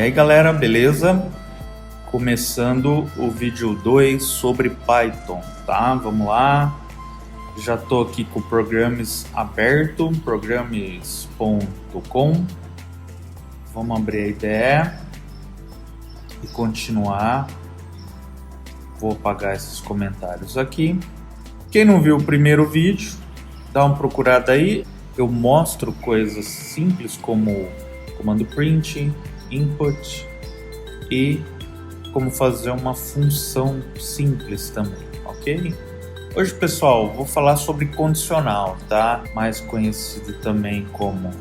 aí galera, beleza? Começando o vídeo 2 sobre Python, tá? Vamos lá. Já tô aqui com o Programmes aberto, programmes.com. Vamos abrir a IDE e continuar. Vou apagar esses comentários aqui. Quem não viu o primeiro vídeo, dá uma procurada aí. Eu mostro coisas simples como comando print, input e como fazer uma função simples também, ok? Hoje, pessoal, vou falar sobre condicional, tá? Mais conhecido também como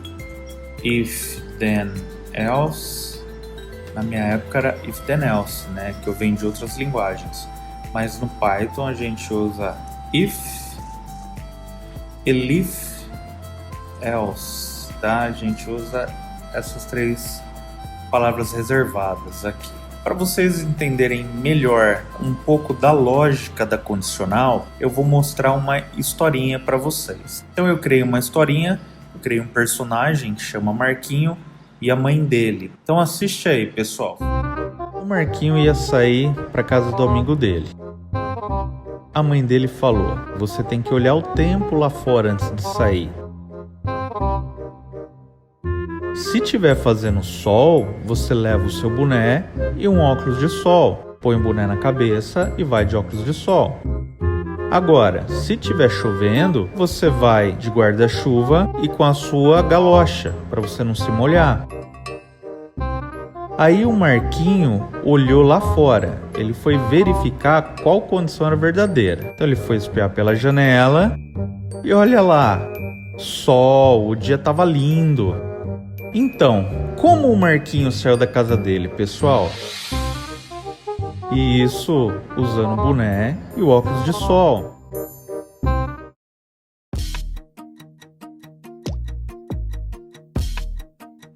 if, then, else. Na minha época era if, then, else, né? Que eu venho de outras linguagens. Mas no Python a gente usa if, elif, else, tá? A gente usa essas três palavras reservadas aqui. Para vocês entenderem melhor um pouco da lógica da condicional, eu vou mostrar uma historinha para vocês. Então eu criei uma historinha, eu criei um personagem que chama Marquinho e a mãe dele. Então assiste aí, pessoal. O Marquinho ia sair para casa do amigo dele. A mãe dele falou: "Você tem que olhar o tempo lá fora antes de sair. Se tiver fazendo sol, você leva o seu boné e um óculos de sol. Põe o boné na cabeça e vai de óculos de sol. Agora, se tiver chovendo, você vai de guarda-chuva e com a sua galocha, para você não se molhar." Aí o Marquinho olhou lá fora. Ele foi verificar qual condição era verdadeira. Então ele foi espiar pela janela e olha lá, sol, o dia estava lindo. Então, como o Marquinho saiu da casa dele, pessoal? E isso usando o boné e o óculos de sol.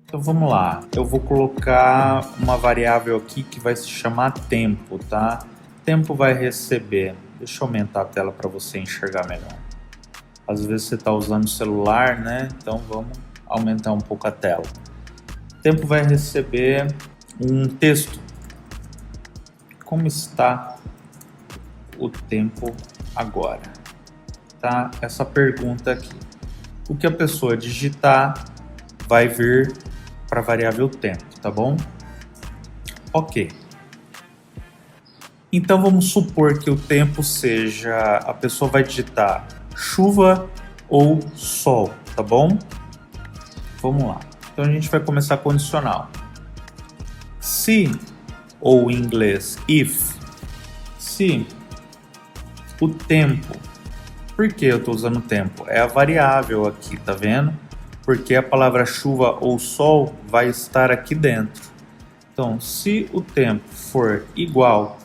Então vamos lá, eu vou colocar uma variável aqui que vai se chamar tempo, tá? Tempo vai receber, deixa eu aumentar a tela para você enxergar melhor. Às vezes você está usando o celular, né? Então vamos aumentar um pouco a tela. Tempo vai receber um texto. Como está o tempo agora? Tá? Essa pergunta aqui. O que a pessoa digitar vai vir para a variável tempo, tá bom? Ok. Então vamos supor que o tempo seja, a pessoa vai digitar chuva ou sol, tá bom? Vamos lá. Então a gente vai começar condicional. Se, ou em inglês if, se o tempo, por que eu estou usando tempo? É a variável aqui, tá vendo? Porque a palavra chuva ou sol vai estar aqui dentro. Então, se o tempo for igual,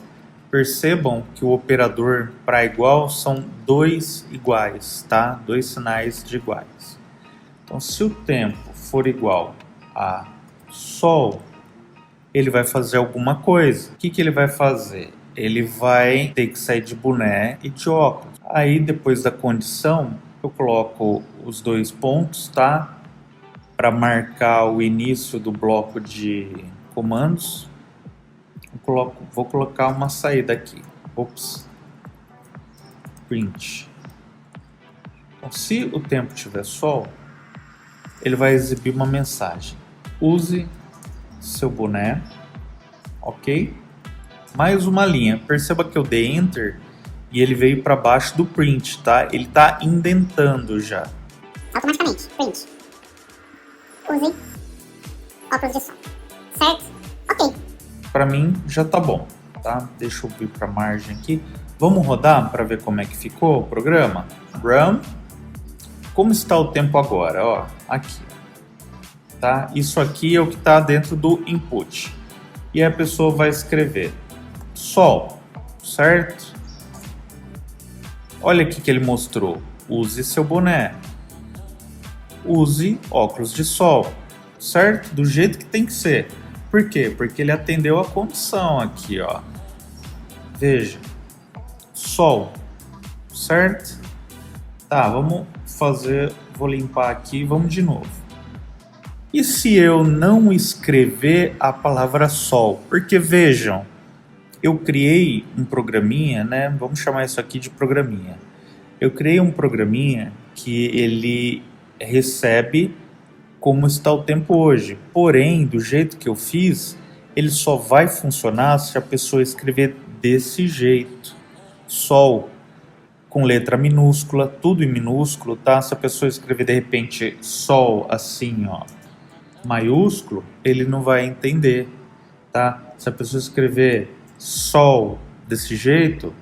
percebam que o operador para igual são dois iguais, tá? Dois sinais de iguais. Então, se o tempo for igual a sol, ele vai fazer alguma coisa. O que ele vai fazer? Ele vai ter que sair de boné e de óculos. Aí, depois da condição, eu coloco os dois pontos, tá? Para marcar o início do bloco de comandos. Vou colocar uma saída aqui. Ops. Print. Então, se o tempo tiver sol, ele vai exibir uma mensagem: use seu boné, ok? Mais uma linha. Perceba que eu dei Enter e ele veio para baixo do print, tá? Ele está indentando já. Automaticamente, print. Use óculos de sol. Certo? Ok. Para mim já tá bom, tá? Deixa eu vir para a margem aqui. Vamos rodar para ver como é que ficou o programa? Run. Como está o tempo agora? Ó, aqui. Tá? Isso aqui é o que está dentro do input. E a pessoa vai escrever sol, certo? Olha aqui que ele mostrou. Use seu boné. Use óculos de sol, certo? Do jeito que tem que ser. Por quê? Porque ele atendeu a condição aqui, ó. Veja. Sol, certo? Tá, vamos fazer, vou limpar aqui, vamos de novo. E se eu não escrever a palavra sol? Porque vejam, eu criei um programinha, né? Vamos chamar isso aqui de programinha. Eu criei um programinha que ele recebe como está o tempo hoje. Porém, do jeito que eu fiz, ele só vai funcionar se a pessoa escrever desse jeito. Sol, com letra minúscula, tudo em minúsculo, tá? Se a pessoa escrever de repente sol assim, ó, maiúsculo, ele não vai entender, tá? Se a pessoa escrever sol desse jeito,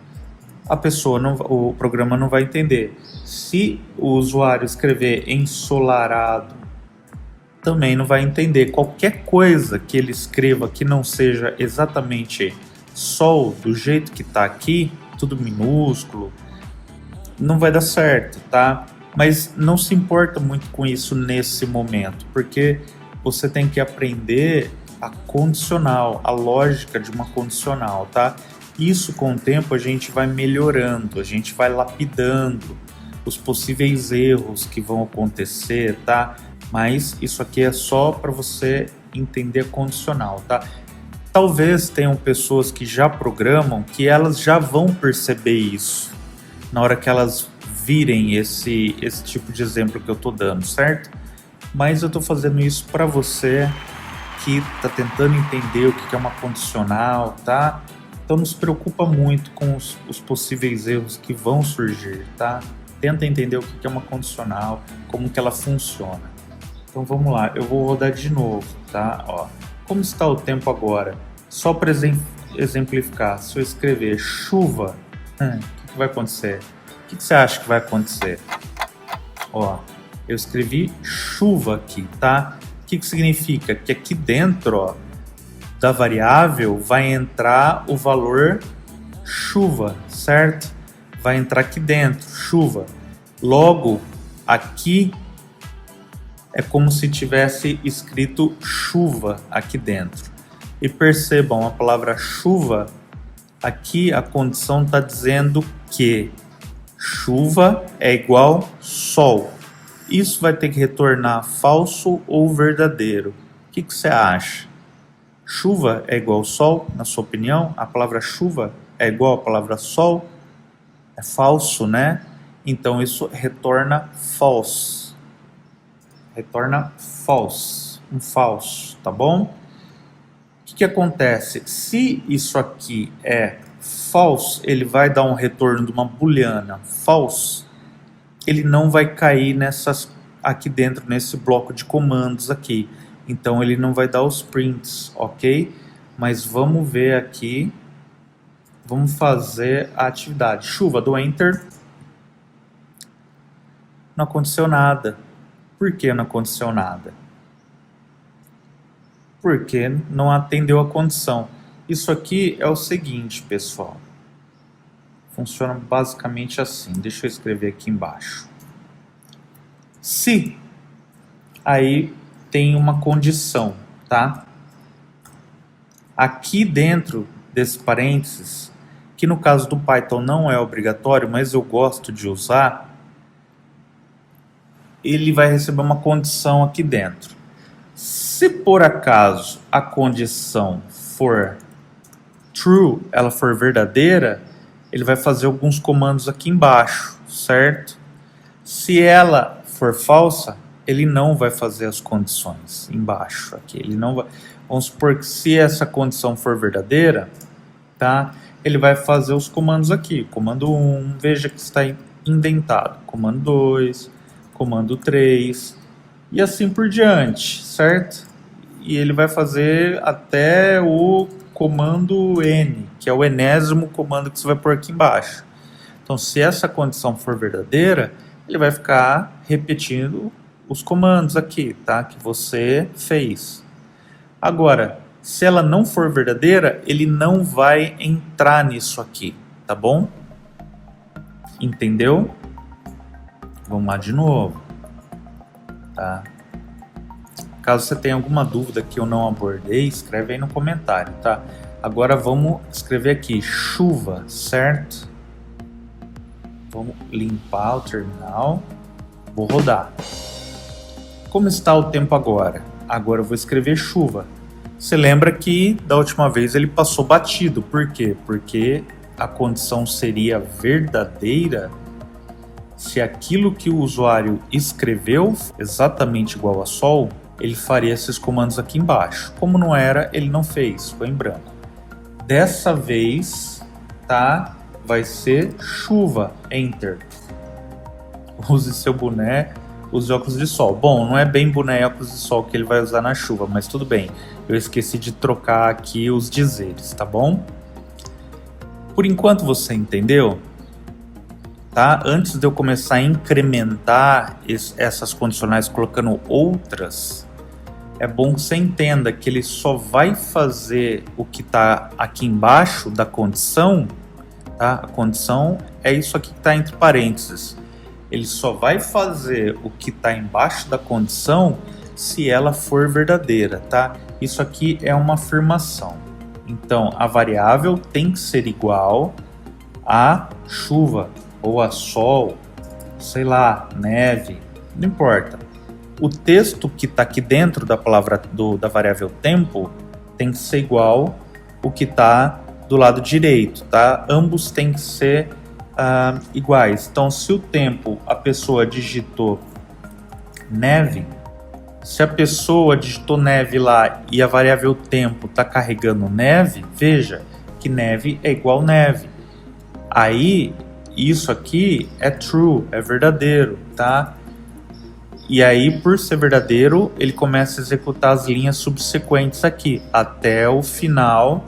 a pessoa não, o programa não vai entender. Se o usuário escrever ensolarado, também não vai entender. Qualquer coisa que ele escreva que não seja exatamente sol do jeito que está aqui, tudo minúsculo, não vai dar certo, tá? Mas não se importa muito com isso nesse momento, porque você tem que aprender a condicional, a lógica de uma condicional, tá? Isso com o tempo a gente vai melhorando, a gente vai lapidando os possíveis erros que vão acontecer, tá? Mas isso aqui é só para você entender a condicional, tá? Talvez tenham pessoas que já programam que elas já vão perceber isso na hora que elas virem esse tipo de exemplo que eu tô dando, certo? Mas eu tô fazendo isso para você que tá tentando entender o que é uma condicional, tá? Então não se preocupa muito com os possíveis erros que vão surgir, tá? Tenta entender o que é uma condicional, como que ela funciona. Então vamos lá, eu vou rodar de novo, tá? Ó, como está o tempo agora? Só para exemplificar, se eu escrever chuva, o que vai acontecer? O que você acha que vai acontecer? Ó, eu escrevi chuva aqui, tá? O que significa? Que aqui dentro, ó, da variável vai entrar o valor chuva, certo? Vai entrar aqui dentro, chuva. Logo, aqui é como se tivesse escrito chuva aqui dentro. E percebam, a palavra chuva, aqui a condição está dizendo que chuva é igual sol. Isso vai ter que retornar falso ou verdadeiro. O que você acha? Chuva é igual sol, na sua opinião? A palavra chuva é igual a palavra sol? É falso, né? Então isso retorna false. Retorna false, um falso, tá bom? O que acontece? Se isso aqui é false, ele vai dar um retorno de uma booleana false, ele não vai cair aqui dentro, nesse bloco de comandos aqui. Então ele não vai dar os prints, ok? Mas vamos ver aqui, vamos fazer a atividade. Chuva, dou Enter. Não aconteceu nada. Por que não aconteceu nada? Porque não atendeu a condição. Isso aqui é o seguinte, pessoal. Funciona basicamente assim. Deixa eu escrever aqui embaixo. Se, aí tem uma condição, tá? Aqui dentro desse parênteses, que no caso do Python não é obrigatório, mas eu gosto de usar, ele vai receber uma condição aqui dentro. Se por acaso a condição for true, ela for verdadeira, ele vai fazer alguns comandos aqui embaixo, certo? Se ela for falsa, ele não vai fazer as condições embaixo aqui. Ele não vai. Vamos supor que se essa condição for verdadeira, tá? Ele vai fazer os comandos aqui. Comando 1, veja que está indentado. Comando 2, comando 3 e assim por diante, certo? E ele vai fazer até o comando N, que é o enésimo comando que você vai pôr aqui embaixo. Então, se essa condição for verdadeira, ele vai ficar repetindo os comandos aqui, tá? Que você fez. Agora, se ela não for verdadeira, ele não vai entrar nisso aqui, tá bom? Entendeu? Vamos lá de novo, tá? Caso você tenha alguma dúvida que eu não abordei, escreve aí no comentário, tá? Agora vamos escrever aqui, chuva, certo? Vamos limpar o terminal. Vou rodar. Como está o tempo agora? Agora eu vou escrever chuva. Você lembra que da última vez ele passou batido. Por quê? Porque a condição seria verdadeira se aquilo que o usuário escreveu exatamente igual a sol, ele faria esses comandos aqui embaixo. Como não era, ele não fez, ficou em branco. Dessa vez, tá? Vai ser chuva, enter. Use seu boné, use óculos de sol. Bom, não é bem boné e óculos de sol que ele vai usar na chuva, mas tudo bem. Eu esqueci de trocar aqui os dizeres, tá bom? Por enquanto você entendeu? Tá? Antes de eu começar a incrementar essas condicionais colocando outras, é bom que você entenda que ele só vai fazer o que está aqui embaixo da condição, tá? A condição é isso aqui que está entre parênteses. Ele só vai fazer o que está embaixo da condição se ela for verdadeira, tá? Isso aqui é uma afirmação. Então, a variável tem que ser igual a chuva, ou a sol, sei lá, neve, não importa. O texto que está aqui dentro da palavra da variável tempo tem que ser igual o que está do lado direito, tá? Ambos têm que ser iguais. Então, se o tempo a pessoa digitou neve, se a pessoa digitou neve lá e a variável tempo está carregando neve, veja que neve é igual neve. Aí isso aqui é true, é verdadeiro, tá? E aí, por ser verdadeiro, ele começa a executar as linhas subsequentes aqui, até o final.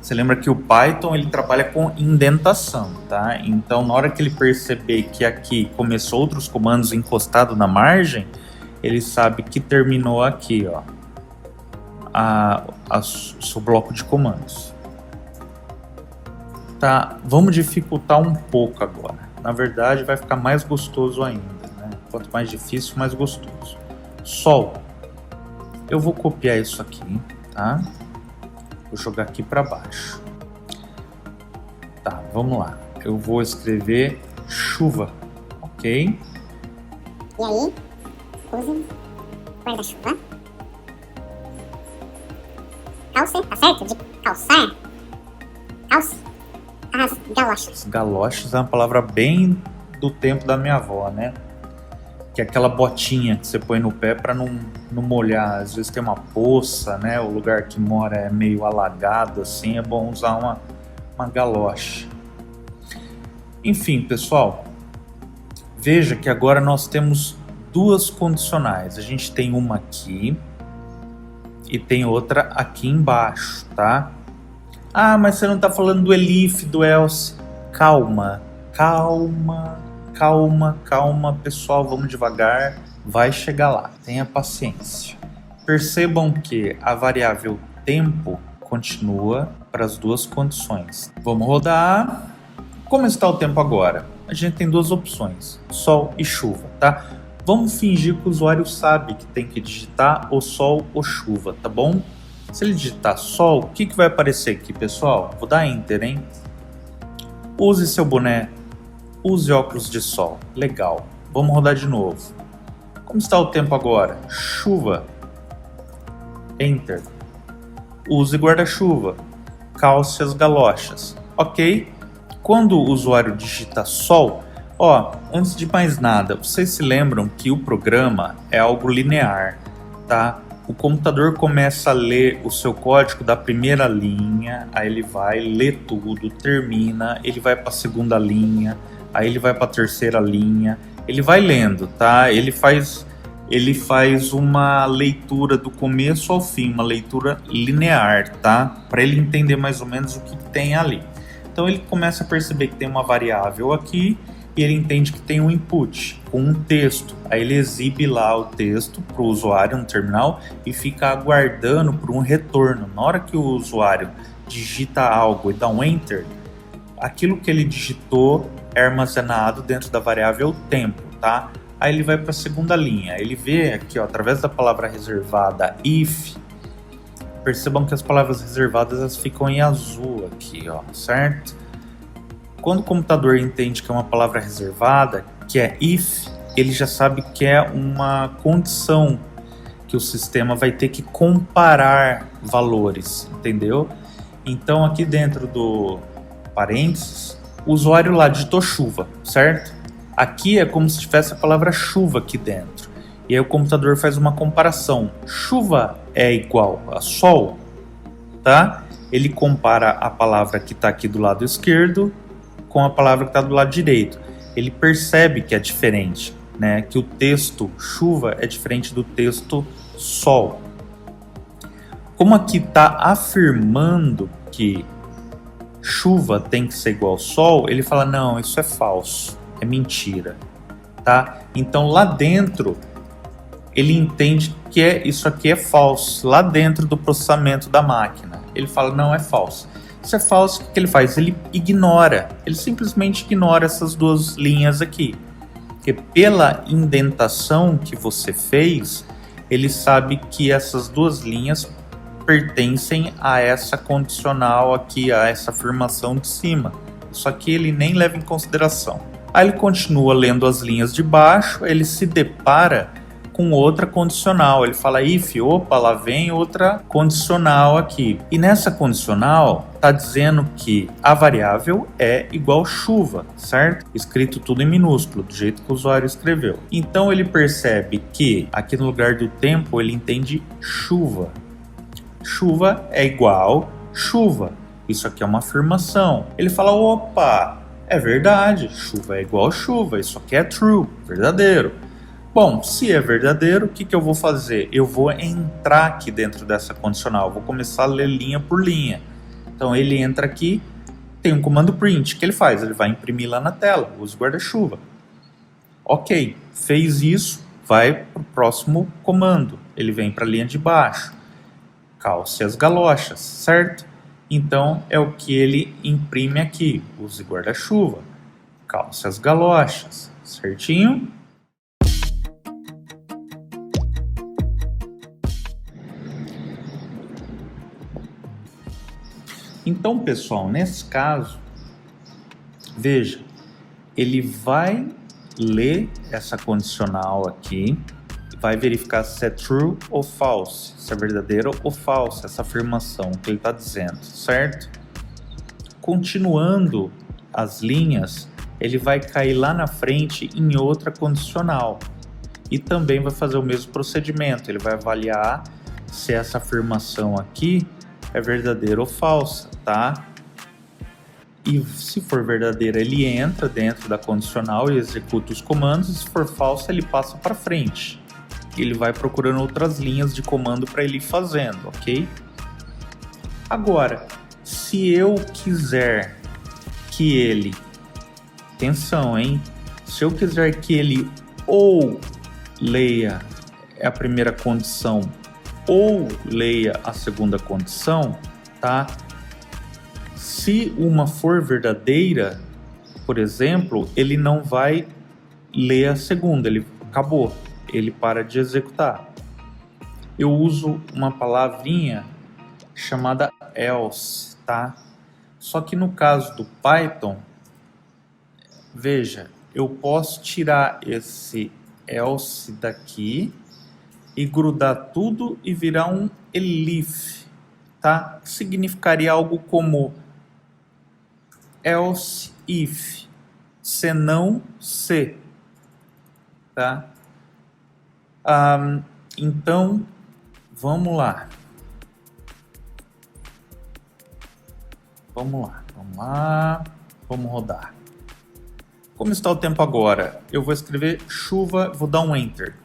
Você lembra que o Python, ele trabalha com indentação, tá? Então, na hora que ele perceber que aqui começou outros comandos encostados na margem, ele sabe que terminou aqui, ó, o seu bloco de comandos. Tá, vamos dificultar um pouco agora. Na verdade, vai ficar mais gostoso ainda, né? Quanto mais difícil, mais gostoso. Sol. Eu vou copiar isso aqui, tá? Vou jogar aqui para baixo. Tá, vamos lá. Eu vou escrever chuva, ok? E aí, use guarda-chuva. Calce, tá certo? De calçar. Calce. As galochas. Galochas é uma palavra bem do tempo da minha avó, né? Que é aquela botinha que você põe no pé para não molhar. Às vezes tem uma poça, né? O lugar que mora é meio alagado, assim. É bom usar uma galocha. Enfim, pessoal. Veja que agora nós temos duas condicionais. A gente tem uma aqui e tem outra aqui embaixo, tá? Ah, mas você não está falando do elif, do else. Calma, calma, calma, calma, pessoal, vamos devagar, vai chegar lá, tenha paciência. Percebam que a variável tempo continua para as duas condições. Vamos rodar. Como está o tempo agora? A gente tem duas opções, sol e chuva, tá? Vamos fingir que o usuário sabe que tem que digitar ou sol ou chuva, tá bom? Se ele digitar sol, o que vai aparecer aqui, pessoal? Vou dar enter, hein? Use seu boné, use óculos de sol. Legal. Vamos rodar de novo. Como está o tempo agora? Chuva. Enter. Use guarda-chuva. Calce as galochas. Ok? Quando o usuário digita sol, ó, antes de mais nada, vocês se lembram que o programa é algo linear, tá? O computador começa a ler o seu código da primeira linha, aí ele vai ler tudo, termina, ele vai para a segunda linha, aí ele vai para a terceira linha, ele vai lendo, tá? Ele faz uma leitura do começo ao fim, uma leitura linear, tá? Para ele entender mais ou menos o que tem ali. Então ele começa a perceber que tem uma variável aqui, e ele entende que tem um input com um texto. Aí ele exibe lá o texto para o usuário no terminal e fica aguardando por um retorno. Na hora que o usuário digita algo e dá um enter, aquilo que ele digitou é armazenado dentro da variável tempo, tá? Aí ele vai para a segunda linha. Ele vê aqui, ó, através da palavra reservada if. Percebam que as palavras reservadas elas ficam em azul aqui, ó, certo? Quando o computador entende que é uma palavra reservada, que é if, ele já sabe que é uma condição que o sistema vai ter que comparar valores, entendeu? Então aqui dentro do parênteses, o usuário lá digitou chuva, certo? Aqui é como se tivesse a palavra chuva aqui dentro. E aí o computador faz uma comparação. Chuva é igual a sol, tá? Ele compara a palavra que está aqui do lado esquerdo com a palavra que está do lado direito. Ele percebe que é diferente, né? Que o texto chuva é diferente do texto sol. Como aqui está afirmando que chuva tem que ser igual ao sol, ele fala, não, isso é falso, é mentira, tá? Então lá dentro, ele entende que isso aqui é falso, lá dentro do processamento da máquina. Ele fala, não, é falso. Isso é falso, o que ele faz? Ele ignora, ele simplesmente ignora essas duas linhas aqui. Porque pela indentação que você fez, ele sabe que essas duas linhas pertencem a essa condicional aqui, a essa afirmação de cima. Isso aqui ele nem leva em consideração. Aí ele continua lendo as linhas de baixo, ele se depara com outra condicional. Ele fala if, opa, lá vem outra condicional aqui. E nessa condicional está dizendo que a variável é igual chuva, certo? Escrito tudo em minúsculo, do jeito que o usuário escreveu. Então ele percebe que aqui no lugar do tempo ele entende chuva. Chuva é igual chuva. Isso aqui é uma afirmação. Ele fala, opa, é verdade, chuva é igual chuva. Isso aqui é true, verdadeiro. Bom, se é verdadeiro, o que eu vou fazer? Eu vou entrar aqui dentro dessa condicional. Vou começar a ler linha por linha. Então ele entra aqui, tem um comando print. O que ele faz? Ele vai imprimir lá na tela, use guarda-chuva. Ok, fez isso, vai para o próximo comando. Ele vem para a linha de baixo. Calce as galochas, certo? Então é o que ele imprime aqui. Use guarda-chuva. Calce as galochas, certinho? Então, pessoal, nesse caso, veja, ele vai ler essa condicional aqui, vai verificar se é true ou false, se é verdadeiro ou falso, essa afirmação que ele está dizendo, certo? Continuando as linhas, ele vai cair lá na frente em outra condicional e também vai fazer o mesmo procedimento, ele vai avaliar se essa afirmação aqui é verdadeira ou falsa, tá? E se for verdadeira, ele entra dentro da condicional e executa os comandos, e se for falsa, ele passa para frente. Ele vai procurando outras linhas de comando para ele ir fazendo, ok? Agora, se eu quiser que ele... Atenção, hein? Se eu quiser que ele ou leia a primeira condição ou leia a segunda condição, tá? Se uma for verdadeira, por exemplo, ele não vai ler a segunda, ele acabou, ele para de executar. Eu uso uma palavrinha chamada else, tá? Só que no caso do Python, veja, eu posso tirar esse else daqui e grudar tudo e virar um elif, tá? Que significaria algo como else if, senão se, tá? Então, vamos lá. Vamos rodar. Como está o tempo agora? Eu vou escrever chuva, vou dar um enter.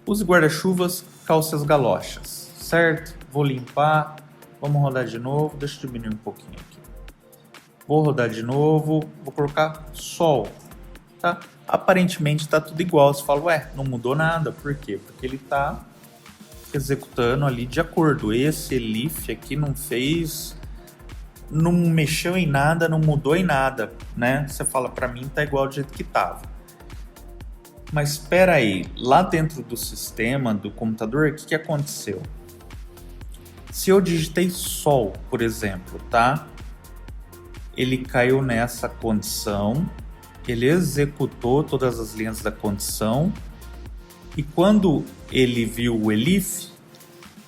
Use guarda-chuvas, calce as galochas, certo? Vou limpar, vamos rodar de novo, deixa eu diminuir um pouquinho aqui. Vou rodar de novo, vou colocar sol, tá? Aparentemente está tudo igual, você fala, ué, não mudou nada, por quê? Porque ele está executando ali de acordo. Esse elif aqui não mexeu em nada, não mudou em nada, né? Você fala, para mim tá igual do jeito que estava. Mas espera aí, lá dentro do sistema, do computador, o que aconteceu? Se eu digitei sol, por exemplo, tá? Ele caiu nessa condição, ele executou todas as linhas da condição E quando ele viu o elif,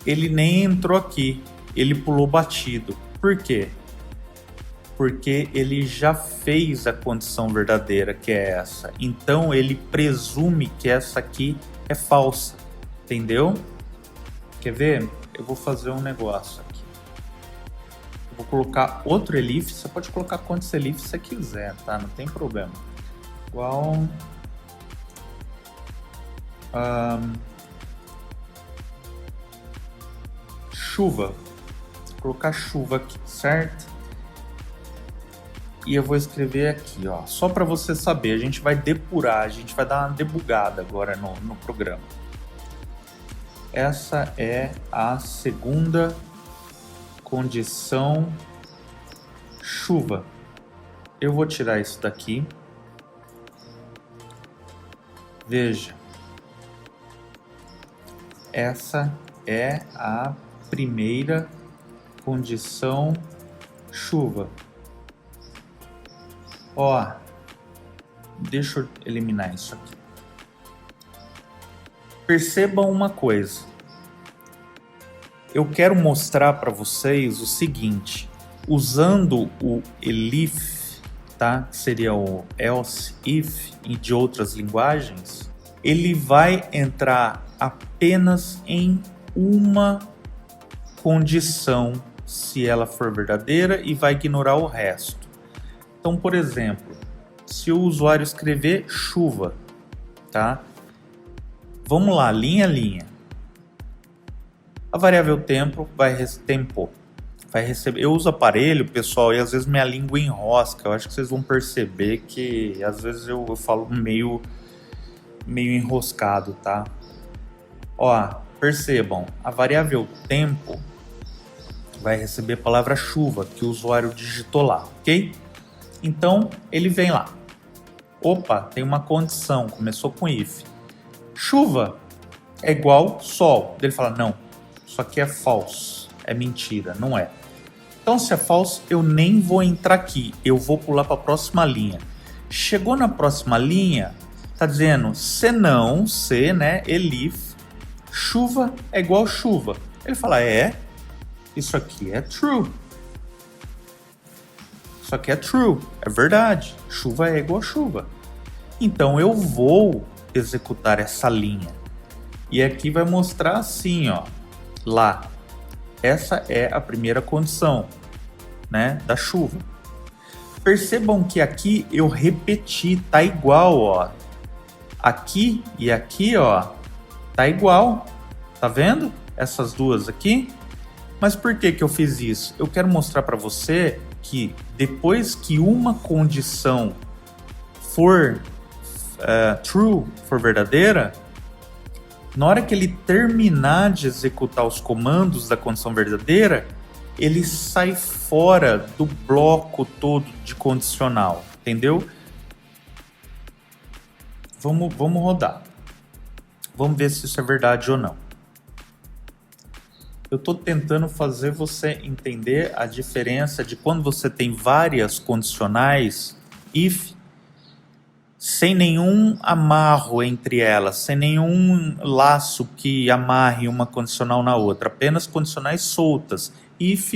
ele nem entrou aqui, ele pulou batido. Por quê? Porque ele já fez a condição verdadeira, que é essa. Então ele presume que essa aqui é falsa, entendeu? Quer ver? Eu vou fazer um negócio aqui. Eu vou colocar outro elif, você pode colocar quantos elif você quiser, tá? Não tem problema. Igual... chuva. Vou colocar chuva aqui, certo? E eu vou escrever aqui, ó, só para você saber, a gente vai depurar, a gente vai dar uma debugada agora no programa. Essa é a segunda condição chuva. Eu vou tirar isso daqui. Veja. Essa é a primeira condição chuva. Ó, deixa eu eliminar isso aqui. Percebam uma coisa. Eu quero mostrar para vocês o seguinte. Usando o elif, tá? Que seria o else if e de outras linguagens, ele vai entrar apenas em uma condição se ela for verdadeira e vai ignorar o resto. Então, por exemplo, se o usuário escrever chuva, tá? Vamos lá, linha a linha. A variável tempo vai receber. Eu uso aparelho, pessoal, e às vezes minha língua enrosca. Eu acho que vocês vão perceber que às vezes eu falo meio enroscado, tá? Ó, percebam, a variável tempo vai receber a palavra chuva que o usuário digitou lá, ok? Então, ele vem lá. Opa, tem uma condição, começou com if. Chuva é igual sol. Ele fala, não, isso aqui é falso, é mentira, não é. Então, se é falso, eu nem vou entrar aqui, eu vou pular para a próxima linha. Chegou na próxima linha, tá dizendo, se não, se, né, elif, chuva é igual chuva. Ele fala, isso aqui é true. Isso aqui é true, é verdade. Chuva é igual chuva. Então eu vou executar essa linha. E aqui vai mostrar assim, ó, lá. Essa é a primeira condição, né, da chuva. Percebam que aqui eu repeti, tá igual, ó. Aqui e aqui, ó, tá igual. Tá vendo? Essas duas aqui. Mas por que eu fiz isso? Eu quero mostrar para você que depois que uma condição for true, for verdadeira, na hora que ele terminar de executar os comandos da condição verdadeira, ele sai fora do bloco todo de condicional, entendeu? Vamos rodar. Vamos ver se isso é verdade ou não. Eu estou tentando fazer você entender a diferença de quando você tem várias condicionais, if, sem nenhum amarro entre elas, sem nenhum laço que amarre uma condicional na outra, apenas condicionais soltas, if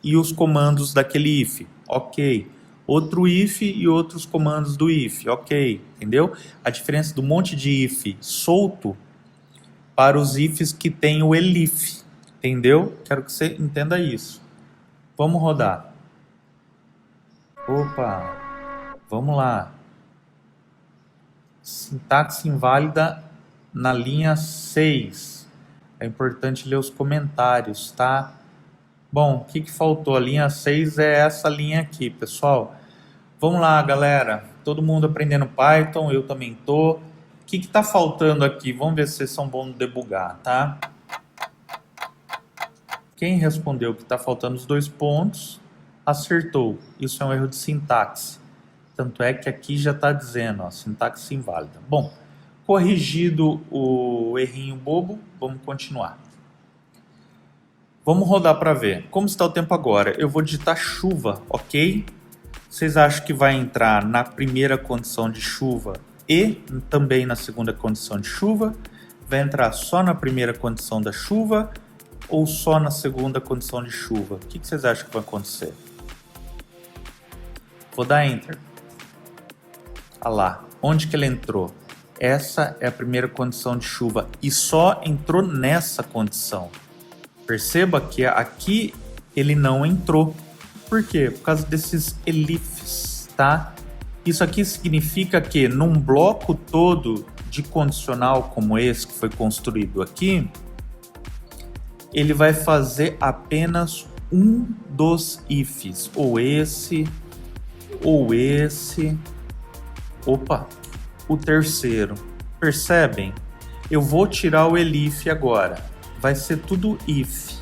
e os comandos daquele if, ok. Outro if e outros comandos do if, ok, entendeu? A diferença do monte de if solto para os ifs que tem o elif. Entendeu? Quero que você entenda isso. Vamos rodar. Opa! Vamos lá. Sintaxe inválida na linha 6. É importante ler os comentários, tá? Bom, o que faltou? A linha 6 é essa linha aqui, pessoal. Vamos lá, galera. Todo mundo aprendendo Python, eu também tô. O que está faltando aqui? Vamos ver se vocês são bons no debugar, tá? Quem respondeu que está faltando os 2 pontos, acertou. Isso é um erro de sintaxe. Tanto é que aqui já está dizendo, ó, sintaxe inválida. Bom, corrigido o errinho bobo, vamos continuar. Vamos rodar para ver. Como está o tempo agora? Eu vou digitar chuva, ok? Vocês acham que vai entrar na primeira condição de chuva e também na segunda condição de chuva? Vai entrar só na primeira condição da chuva ou só na segunda condição de chuva? O que vocês acham que vai acontecer? Vou dar Enter. Olha lá, onde que ele entrou? Essa é a primeira condição de chuva e só entrou nessa condição. Perceba que aqui ele não entrou. Por quê? Por causa desses elifs, tá? Isso aqui significa que num bloco todo de condicional como esse que foi construído aqui, ele vai fazer apenas um dos ifs, ou esse, opa, o terceiro. Percebem? Eu vou tirar o elif agora, vai ser tudo if.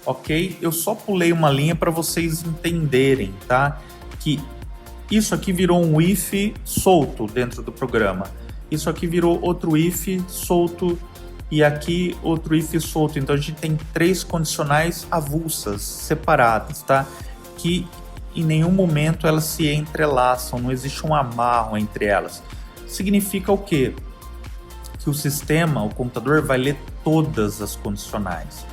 Ok? Eu só pulei uma linha para vocês entenderem, tá? Que isso aqui virou um if solto dentro do programa. Isso aqui virou outro if solto e aqui outro if solto. Então a gente tem 3 condicionais avulsas, separadas, tá? Que em nenhum momento elas se entrelaçam, não existe um amarro entre elas. Significa o quê? Que o sistema, o computador, vai ler todas as condicionais.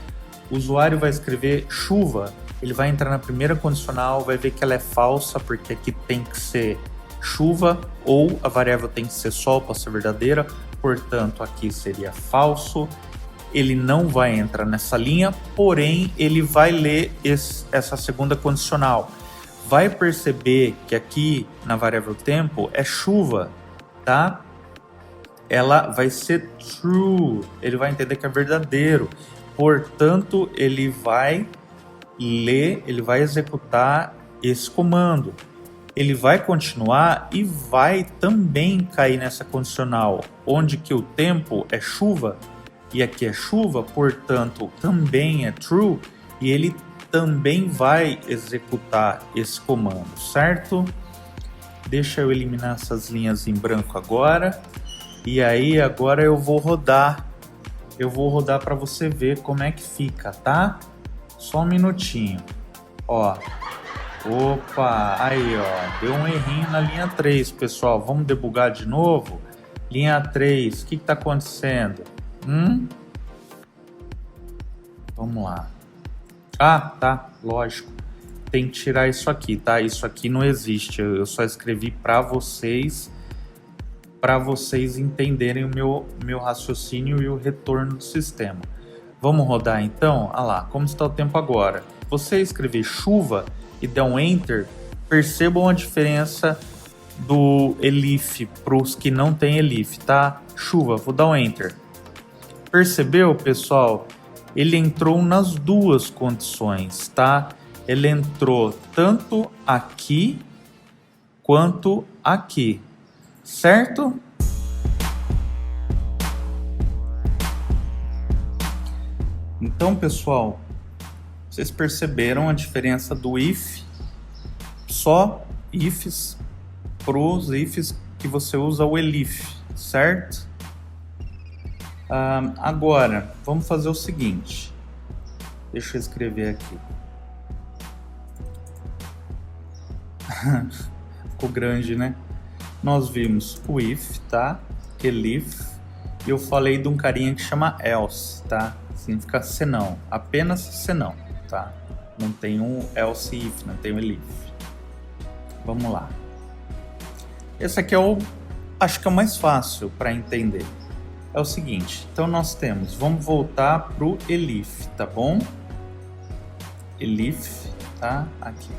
O usuário vai escrever chuva, ele vai entrar na primeira condicional, vai ver que ela é falsa, porque aqui tem que ser chuva, ou a variável tem que ser sol para ser verdadeira, portanto aqui seria falso. Ele não vai entrar nessa linha, porém ele vai ler essa segunda condicional. Vai perceber que aqui na variável tempo é chuva, tá? Ela vai ser true, ele vai entender que é verdadeiro. Portanto, ele vai ler, ele vai executar esse comando. Ele vai continuar e vai também cair nessa condicional, onde que o tempo é chuva e aqui é chuva, portanto, também é true, e ele também vai executar esse comando, certo? Deixa eu eliminar essas linhas em branco agora. E aí, agora eu vou rodar. Eu vou rodar para você ver como é que fica, tá? Só um minutinho. Ó. Opa, aí ó, deu um errinho na linha 3, pessoal. Vamos debugar de novo? Linha 3, o que tá acontecendo? Vamos lá. Ah, tá, lógico. Tem que tirar isso aqui, tá? Isso aqui não existe. Eu só escrevi para vocês entenderem o meu raciocínio e o retorno do sistema. Vamos rodar então? Ah lá, como está o tempo agora? Você escrever chuva e der um Enter, percebam a diferença do elif para os que não tem elif, tá? Chuva, vou dar um Enter. Percebeu, pessoal? Ele entrou nas duas condições, tá? Ele entrou tanto aqui quanto aqui. Certo? Então, pessoal, vocês perceberam a diferença do if, só ifs, para os ifs que você usa o elif, certo? Agora, vamos fazer o seguinte. Deixa eu escrever aqui. Ficou grande, né? Nós vimos o if, tá? Elif. E eu falei de um carinha que chama else, tá? Significa senão. Apenas senão, tá? Não tem um else if, não tem um elif. Vamos lá. Esse aqui é acho que é o mais fácil para entender. É o seguinte. Então nós temos, vamos voltar pro elif, tá bom? Elif, tá? Aqui.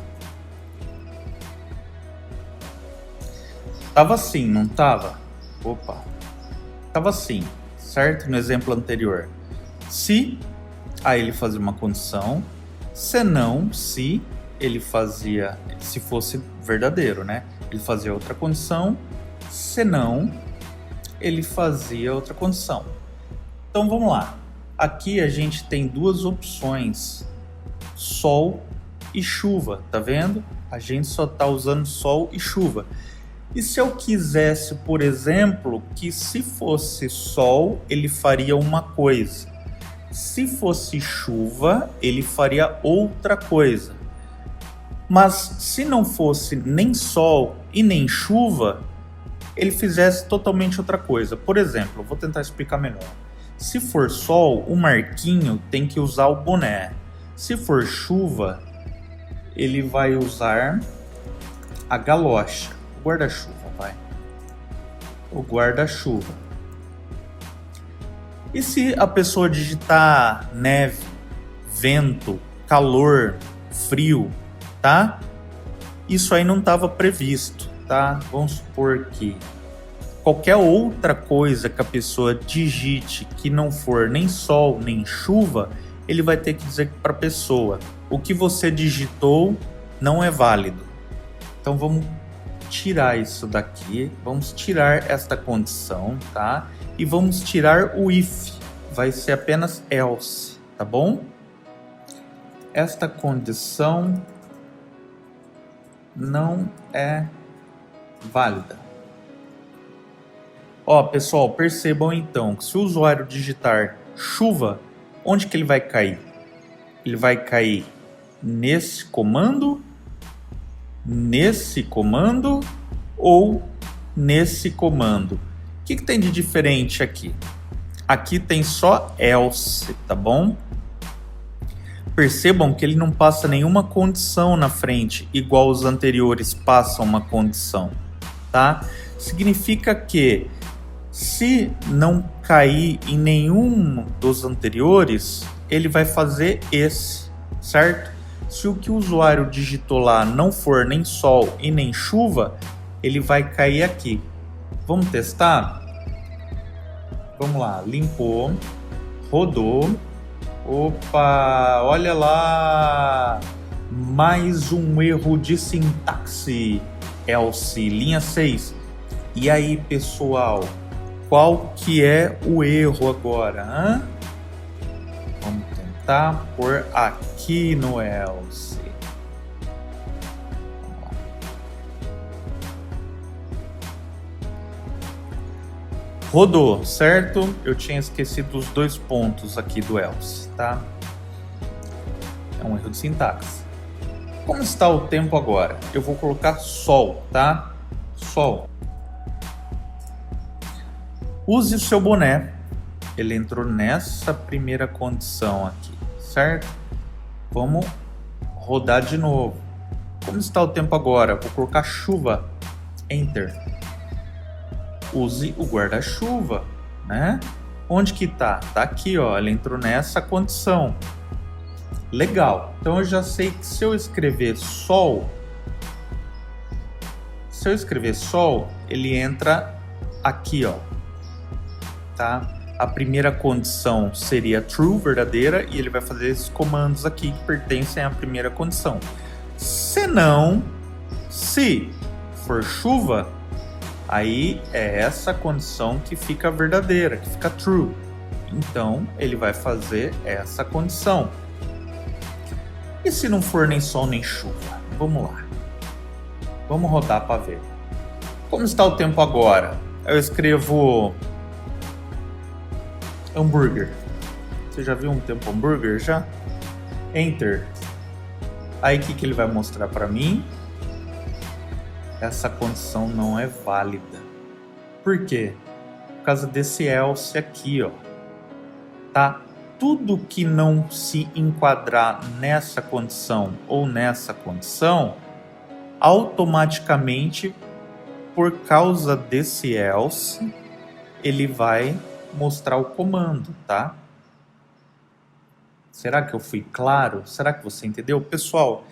Tava assim, não tava? Opa. Tava assim, certo? No exemplo anterior. Se, aí ele fazia uma condição. Senão, se ele fazia, se fosse verdadeiro, né? Ele fazia outra condição. Senão, ele fazia outra condição. Então, vamos lá. Aqui a gente tem duas opções. Sol e chuva, tá vendo? A gente só tá usando sol e chuva. E se eu quisesse, por exemplo, que se fosse sol, ele faria uma coisa. Se fosse chuva, ele faria outra coisa. Mas se não fosse nem sol e nem chuva, ele fizesse totalmente outra coisa. Por exemplo, vou tentar explicar melhor. Se for sol, o Marquinho tem que usar o boné. Se for chuva, ele vai usar a galocha, o guarda-chuva, vai. O guarda-chuva. E se a pessoa digitar neve, vento, calor, frio, tá? Isso aí não estava previsto, tá? Vamos supor que qualquer outra coisa que a pessoa digite que não for nem sol nem chuva, ele vai ter que dizer para a pessoa: o que você digitou não é válido. Então vamos tirar isso daqui, vamos tirar esta condição, tá? E vamos tirar o if, vai ser apenas else, tá bom? Esta condição não é válida. Ó, pessoal, percebam então que se o usuário digitar chuva, onde que ele vai cair? Ele vai cair nesse comando ou nesse comando. O que tem de diferente aqui? Aqui tem só else, tá bom? Percebam que ele não passa nenhuma condição na frente, igual os anteriores passam uma condição, tá? Significa que se não cair em nenhum dos anteriores, ele vai fazer esse, certo? Se o que o usuário digitou lá não for nem sol e nem chuva, ele vai cair aqui. Vamos testar? Vamos lá, limpou, rodou. Opa, olha lá, mais um erro de sintaxe, else, linha 6. E aí, pessoal, qual que é o erro agora? Hã? Vamos tentar pôr aqui no else. Rodou, certo? Eu tinha esquecido os 2 pontos aqui do else, tá? É um erro de sintaxe. Como está o tempo agora? Eu vou colocar sol, tá? Sol. Use o seu boné. Ele entrou nessa primeira condição aqui, certo? Vamos rodar de novo. Como está o tempo agora? Vou colocar chuva. Enter. Use o guarda-chuva, né? Onde que tá? Tá aqui, ó. Ele entrou nessa condição. Legal. Então eu já sei que se eu escrever sol, ele entra aqui, ó. Tá? A primeira condição seria true, verdadeira, e ele vai fazer esses comandos aqui que pertencem à primeira condição. Se for chuva, aí é essa condição que fica verdadeira, que fica true. Então, ele vai fazer essa condição. E se não for nem sol nem chuva? Vamos lá. Vamos rodar para ver. Como está o tempo agora? Eu escrevo hambúrguer. Você já viu um tempo hambúrguer já? Enter. Aí o que ele vai mostrar para mim? Essa condição não é válida. Por quê? Por causa desse else aqui, ó. Tá? Tudo que não se enquadrar nessa condição ou nessa condição, automaticamente, por causa desse else, ele vai mostrar o comando, tá? Será que eu fui claro? Será que você entendeu? Pessoal,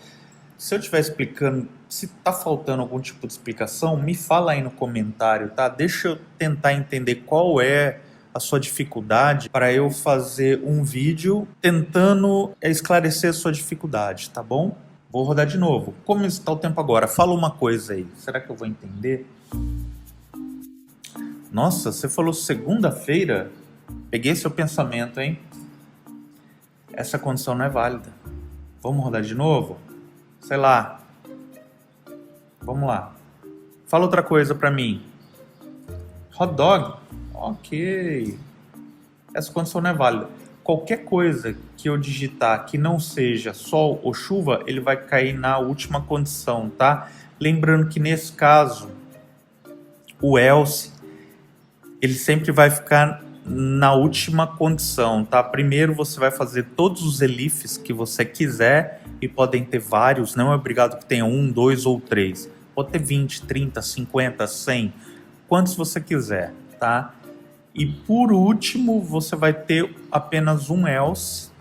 se eu estiver explicando, se tá faltando algum tipo de explicação, me fala aí no comentário, tá? Deixa eu tentar entender qual é a sua dificuldade para eu fazer um vídeo tentando esclarecer a sua dificuldade, tá bom? Vou rodar de novo. Como está o tempo agora? Fala uma coisa aí. Será que eu vou entender? Nossa, você falou segunda-feira? Peguei seu pensamento, hein? Essa condição não é válida. Vamos rodar de novo? Sei lá. Vamos lá. Fala outra coisa pra mim. Hot dog? Ok. Essa condição não é válida. Qualquer coisa que eu digitar que não seja sol ou chuva, ele vai cair na última condição, tá? Lembrando que nesse caso, o else, ele sempre vai ficar na última condição, tá? Primeiro você vai fazer todos os elifs que você quiser, e podem ter vários, não é obrigado que tenha 1, 2 ou 3. Pode ter 20, 30, 50, 100, quantos você quiser, tá? E por último, você vai ter apenas um else,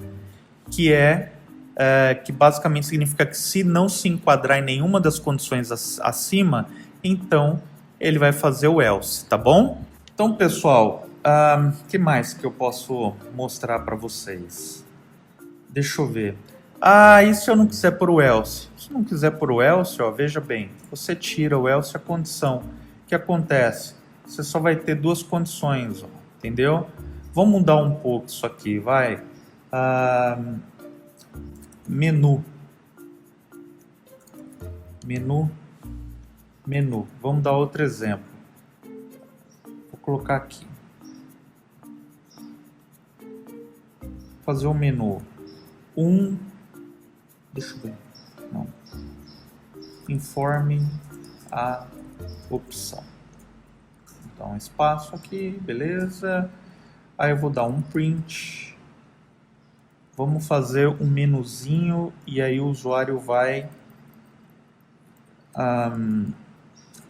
que basicamente significa que se não se enquadrar em nenhuma das condições acima, então ele vai fazer o else, tá bom? Então, pessoal, que mais que eu posso mostrar para vocês? Deixa eu ver. E se eu não quiser pôr o else? Se não quiser pôr o else, ó, veja bem, você tira o else a condição. O que acontece? Você só vai ter duas condições, ó, entendeu? Vamos mudar um pouco isso aqui, vai. Menu. Vamos dar outro exemplo. Vou colocar aqui. Fazer o menu. Deixa eu ver. Não. Informe a opção. Então, espaço aqui, beleza. Aí eu vou dar um print. Vamos fazer um menuzinho e aí o usuário vai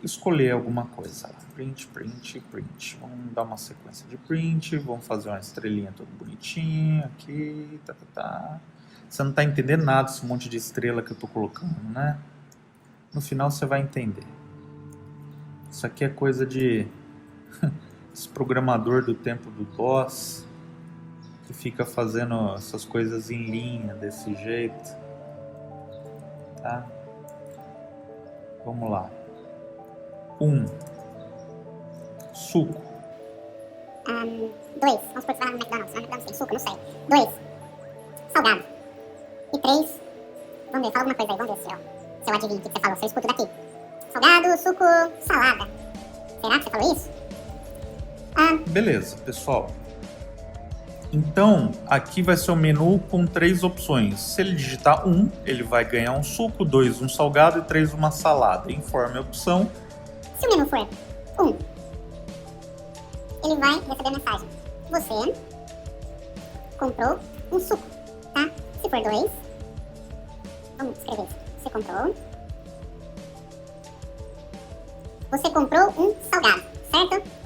escolher alguma coisa. Print. Vamos dar uma sequência de print. Vamos fazer uma estrelinha toda bonitinha aqui. Você não está entendendo nada desse monte de estrela que eu estou colocando, né? No final você vai entender. Isso aqui é coisa de esse programador do tempo do DOS que fica fazendo essas coisas em linha desse jeito, tá? Vamos lá. Suco. 2. Vamos supor que você vai no McDonald's. McDonald's tem suco, não sei. 2. Salgado. E 3. Vamos ver, fala alguma coisa aí. Vamos ver se eu adivinho o que você falou. Se eu escuto daqui. Salgado, suco, salada. Será que você falou isso? Beleza, pessoal. Então, aqui vai ser o menu com 3 opções. Se ele digitar 1, ele vai ganhar um suco, 2, um salgado e 3, uma salada. Informe a opção. Se o menu for 1, ele vai receber a mensagem. Você comprou um suco, tá? Se for 2, vamos escrever isso. Você comprou um salgado, certo?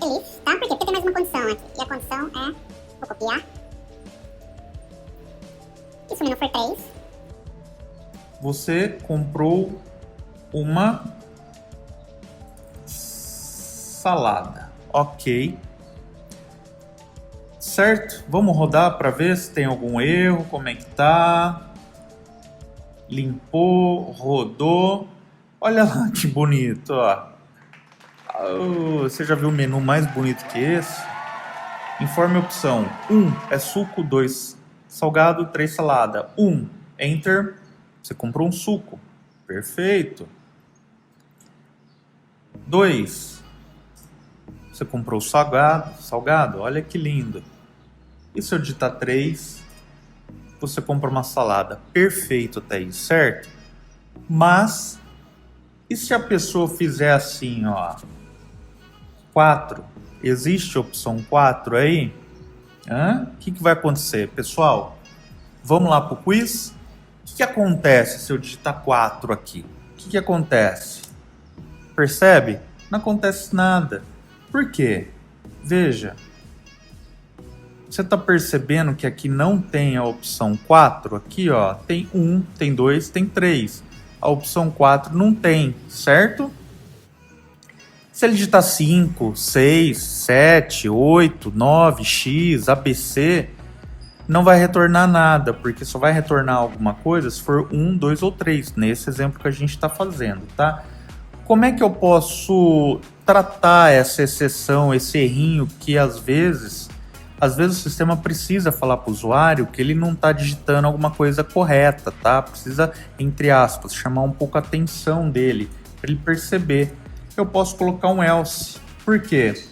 Elif, tá? Por quê? Porque tem mais uma condição aqui. E a condição é... Vou copiar. E se o menu for 3? Você comprou uma salada. Ok. Certo? Vamos rodar para ver se tem algum erro. Como é que tá? Limpou, rodou. Olha lá que bonito, ó. Você já viu um menu mais bonito que esse? Informe a opção. 1 é suco, 2 salgado, 3 salada. 1, enter. Você comprou um suco. Perfeito. 2, você comprou salgado. Olha que lindo. E se eu digitar 3, você compra uma salada. Perfeito até aí, certo? Mas, e se a pessoa fizer assim, ó? 4. Existe a opção 4 aí? O que vai acontecer? Pessoal, vamos lá para o quiz? O que acontece se eu digitar 4 aqui? O que acontece? Percebe? Não acontece nada. Por quê? Veja. Você está percebendo que aqui não tem a opção 4? Aqui, ó, tem 1, tem 2, tem 3. A opção 4 não tem, certo? Se ele digitar 5, 6, 7, 8, 9, X, ABC, não vai retornar nada, porque só vai retornar alguma coisa se for 1, 2 ou 3, nesse exemplo que a gente está fazendo, tá? Como é que eu posso tratar essa exceção, esse errinho que às vezes o sistema precisa falar para o usuário que ele não está digitando alguma coisa correta, tá? Precisa, entre aspas, chamar um pouco a atenção dele, para ele perceber. Eu posso colocar um else. Por quê?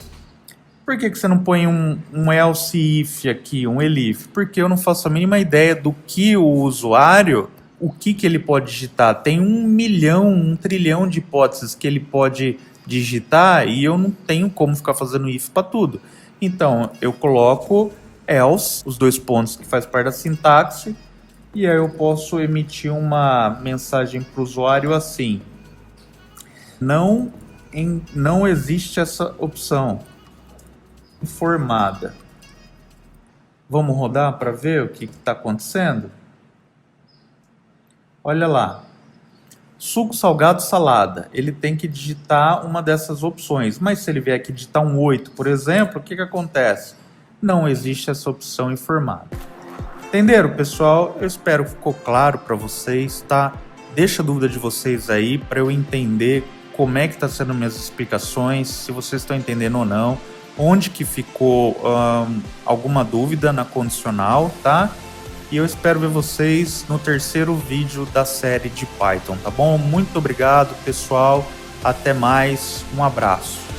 Por que você não põe um else if aqui, um elif? Porque eu não faço a mínima ideia do que o usuário o que ele pode digitar. Tem 1 milhão, 1 trilhão de hipóteses que ele pode digitar e eu não tenho como ficar fazendo if para tudo. Então, eu coloco else, os 2 pontos que faz parte da sintaxe, e aí eu posso emitir uma mensagem para o usuário assim: não existe essa opção informada. Vamos rodar para ver o que está acontecendo? Olha lá. Suco, salgado, salada. Ele tem que digitar uma dessas opções. Mas se ele vier aqui digitar um 8, por exemplo, o que acontece? Não existe essa opção informada. Entenderam, pessoal? Eu espero que ficou claro para vocês, tá? Deixa a dúvida de vocês aí para eu entender como é que está sendo minhas explicações, se vocês estão entendendo ou não, onde que ficou alguma dúvida na condicional, tá? E eu espero ver vocês no terceiro vídeo da série de Python, tá bom? Muito obrigado, pessoal. Até mais. Um abraço.